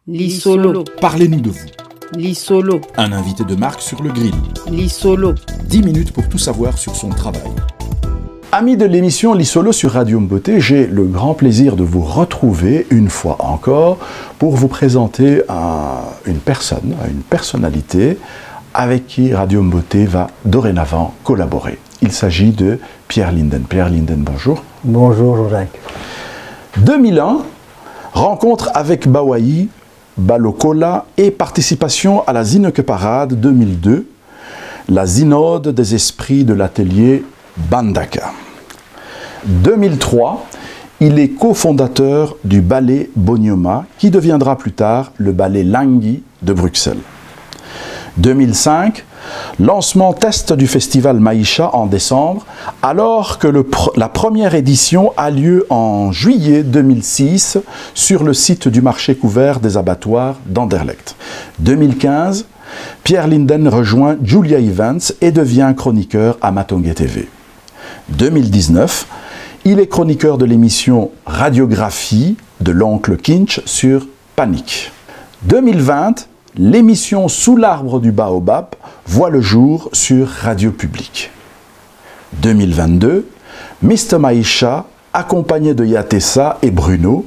Lisolo. Parlez-nous de vous. Lisolo. Un invité de marque sur le grill. Lisolo. 10 minutes pour tout savoir sur son travail. Amis de l'émission Lisolo sur Radio Mboté, j'ai le grand plaisir de vous retrouver une fois encore pour vous présenter une personnalité avec qui Radio Mboté va dorénavant collaborer. Il s'agit de Pierre Linden. Pierre Linden, bonjour. Bonjour Jean-Jacques. 2001, rencontre avec Bawahi, Balokola et participation à la Zineke Parade 2002, la Zinode des esprits de l'atelier Bandaka. 2003, il est cofondateur du ballet Bonioma, qui deviendra plus tard le ballet Langui de Bruxelles. 2005, lancement test du festival Maïcha en décembre, alors que la première édition a lieu en juillet 2006 sur le site du marché couvert des abattoirs d'Anderlecht. 2015, Pierre Linden rejoint Julia Events et devient chroniqueur à Matongué TV. 2019, il est chroniqueur de l'émission Radiographie de l'oncle Kinch sur Panic. 2020, l'émission Sous l'arbre du Baobab voit le jour sur Radio Publique. 2022, Mr Maïcha, accompagné de Yatessa et Bruno,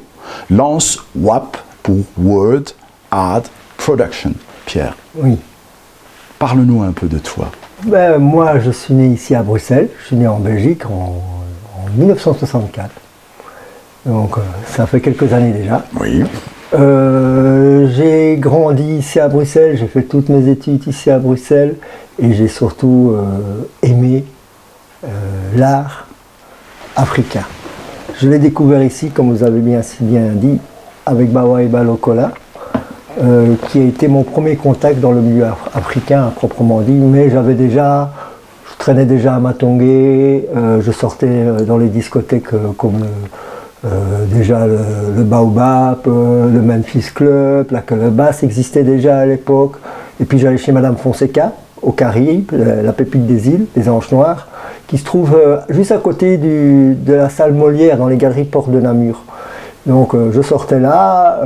lance WAP pour Word Art Production. Pierre, Oui. Parle-nous un peu de toi. Moi, je suis né ici à Bruxelles. Je suis né en Belgique en 1964. Donc, ça fait quelques années déjà. Oui. J'ai grandi ici à Bruxelles, j'ai fait toutes mes études ici à Bruxelles et j'ai surtout aimé l'art africain. Je l'ai découvert ici, comme vous avez si bien dit, avec Bawahi Balokola, qui a été mon premier contact dans le milieu africain à proprement dit, mais je traînais déjà à Matongué, je sortais dans les discothèques comme déjà le Baobab, le Memphis Club, la Calebasse existait déjà à l'époque. Et puis j'allais chez Madame Fonseca, aux Caraïbes, la pépite des îles, des Anges Noirs, qui se trouve juste à côté de la salle Molière, dans les galeries Porte de Namur. Donc je sortais là,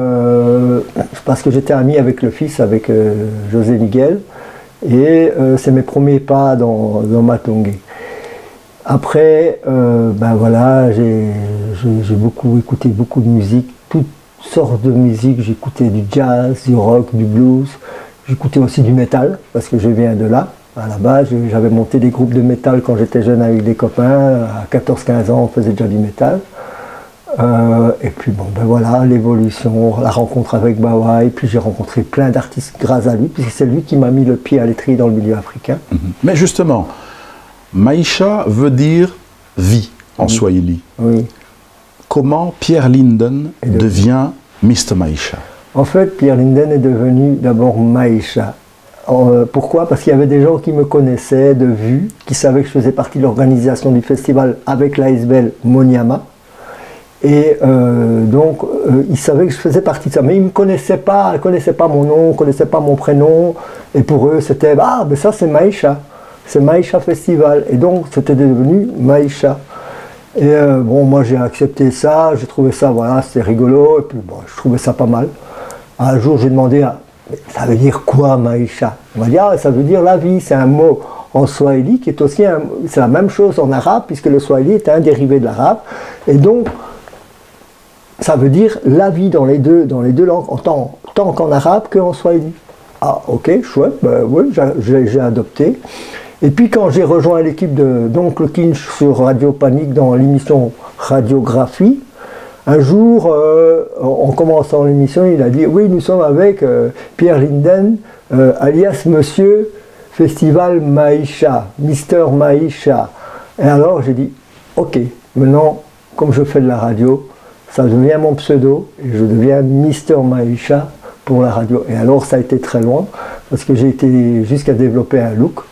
parce que j'étais ami avec le fils, avec José Miguel, et c'est mes premiers pas dans Matongué. Après, voilà, j'ai beaucoup écouté beaucoup de musique, toutes sortes de musique. J'écoutais du jazz, du rock, du blues. J'écoutais aussi du métal, parce que je viens de là. À la base, j'avais monté des groupes de métal quand j'étais jeune avec des copains. À 14-15 ans, on faisait déjà du métal. Et puis voilà, l'évolution, la rencontre avec Bawahi. Puis j'ai rencontré plein d'artistes grâce à lui, puisque c'est lui qui m'a mis le pied à l'étrier dans le milieu africain. Mais justement, Maïcha veut dire vie en swahili. Oui. Comment Pierre Linden devient Mr Maïcha? En fait, Pierre Linden est devenu d'abord Maïcha. Pourquoi? Parce qu'il y avait des gens qui me connaissaient de vue, qui savaient que je faisais partie de l'organisation du festival avec l'ASBL Moniama. Et donc, ils savaient que je faisais partie de ça. Mais ils ne me connaissaient pas mon nom, ne connaissaient pas mon prénom. Et pour eux, c'était « Ah, ben ça c'est Maïcha. C'est Maïcha Festival ». Et donc, c'était devenu Maïcha. Et moi j'ai accepté ça, j'ai trouvé ça, voilà, c'était rigolo. Et puis je trouvais ça pas mal. Un jour, j'ai demandé « Ça veut dire quoi Maïcha ?» On m'a dit « Ah, ça veut dire la vie ». C'est un mot en swahili qui est aussi, c'est la même chose en arabe, puisque le swahili est un dérivé de l'arabe. Et donc, ça veut dire la vie dans les deux langues, tant qu'en arabe qu'en swahili. Ah, ok, chouette, oui, j'ai adopté. Et puis quand j'ai rejoint l'équipe d'Oncle Kinch sur Radio Panic dans l'émission Radiographie, un jour, en commençant l'émission, il a dit « Oui, nous sommes avec Pierre Linden, alias Monsieur Festival Maïcha, Mister Maïcha ». Et alors j'ai dit « Ok, maintenant, comme je fais de la radio, ça devient mon pseudo et je deviens Mister Maïcha pour la radio ». Et alors ça a été très loin, parce que j'ai été jusqu'à développer un look.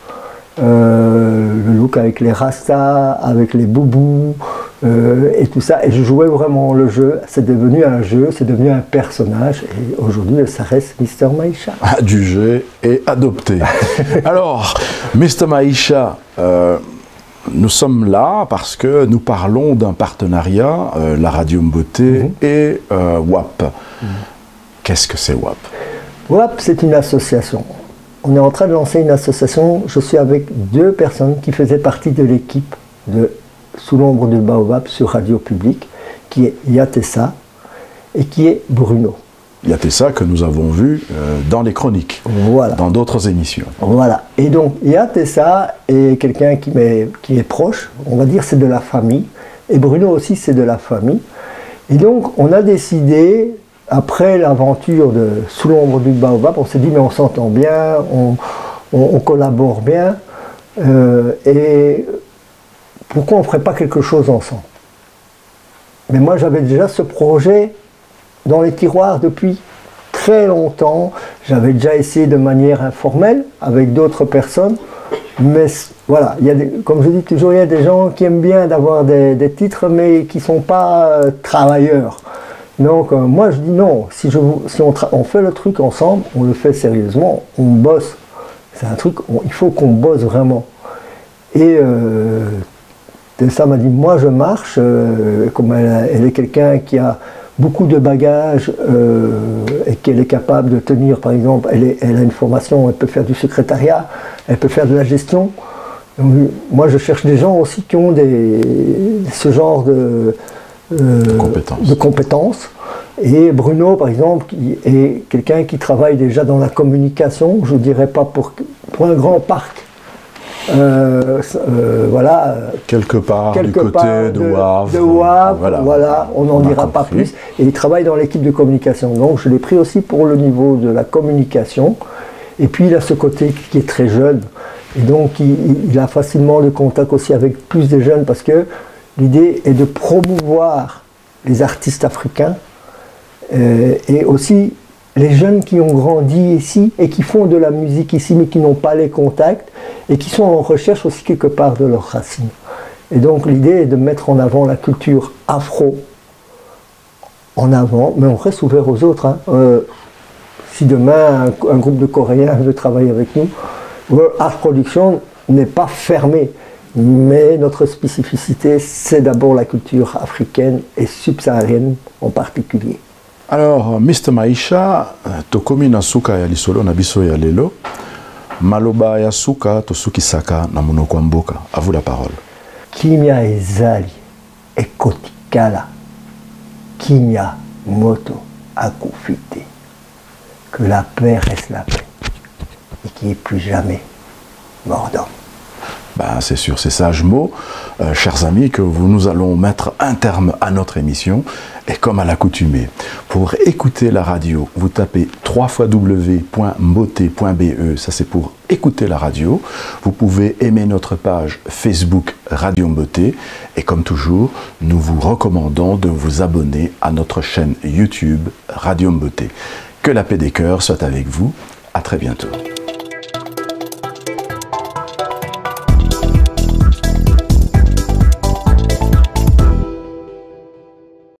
Le look avec les rastas, avec les boubous et tout ça. Et je jouais vraiment le jeu. C'est devenu un jeu, c'est devenu un personnage. Et aujourd'hui, ça reste Mr Maïcha. Du jeu et adopté. Alors, Mr Maïcha, nous sommes là parce que nous parlons d'un partenariat, la Radio Mboté et WAP. Qu'est-ce que c'est WAP? WAP, c'est une association. On est en train de lancer une association. Je suis avec 2 personnes qui faisaient partie de l'équipe de Sous l'ombre du Baobab sur Radio Publique, qui est Yatessa et qui est Bruno. Yatessa que nous avons vu dans les chroniques, voilà, dans d'autres émissions. Voilà. Et donc Yatessa est quelqu'un qui est proche, on va dire c'est de la famille, et Bruno aussi c'est de la famille. Et donc on a décidé, après l'aventure de Sous l'ombre du Baobab, on s'est dit mais on s'entend bien, on collabore bien, et pourquoi on ne ferait pas quelque chose ensemble? Mais moi j'avais déjà ce projet dans les tiroirs depuis très longtemps. J'avais déjà essayé de manière informelle avec d'autres personnes, mais voilà, comme je dis toujours, il y a des gens qui aiment bien d'avoir des titres mais qui ne sont pas travailleurs. Donc moi je dis non, si on fait le truc ensemble, on le fait sérieusement, on bosse. C'est un truc, il faut qu'on bosse vraiment. Et Tessa m'a dit, moi je marche, comme elle est quelqu'un qui a beaucoup de bagages et qu'elle est capable de tenir, par exemple, elle a une formation, elle peut faire du secrétariat, elle peut faire de la gestion. Donc, moi je cherche des gens aussi qui ont ce genre de compétences. Et Bruno, par exemple, qui est quelqu'un qui travaille déjà dans la communication, je ne dirais pas pour un grand parc. Voilà. Quelque part du côté de Wavre. Voilà, on n'en dira pas plus. Et il travaille dans l'équipe de communication. Donc je l'ai pris aussi pour le niveau de la communication. Et puis il a ce côté qui est très jeune. Et donc il a facilement le contact aussi avec plus de jeunes parce que l'idée est de promouvoir les artistes africains et aussi les jeunes qui ont grandi ici et qui font de la musique ici mais qui n'ont pas les contacts et qui sont en recherche aussi quelque part de leurs racines. Et donc l'idée est de mettre en avant la culture afro en avant, mais on reste ouvert aux autres. Hein. Si demain un groupe de Coréens veut travailler avec nous, World Art Production n'est pas fermé, mais notre spécificité c'est d'abord la culture africaine et subsaharienne en particulier. Alors, Mr. Maïcha, tokomi na suka ya lisolo na biso ya lelo, maloba ya suka tosuki saka na monoko ya mboka. À vous la parole. Kimia ezali ekotikala, kimia moto akufite. Que la paix reste la paix et qu'il n'y ait plus jamais mordant. Ben, c'est sur ces sages mots, chers amis, que nous allons mettre un terme à notre émission. Et comme à l'accoutumée, pour écouter la radio, vous tapez www.mbote.be, ça c'est pour écouter la radio. Vous pouvez aimer notre page Facebook Radio Mbote. Et comme toujours, nous vous recommandons de vous abonner à notre chaîne YouTube Radio Mbote. Que la paix des cœurs soit avec vous. À très bientôt.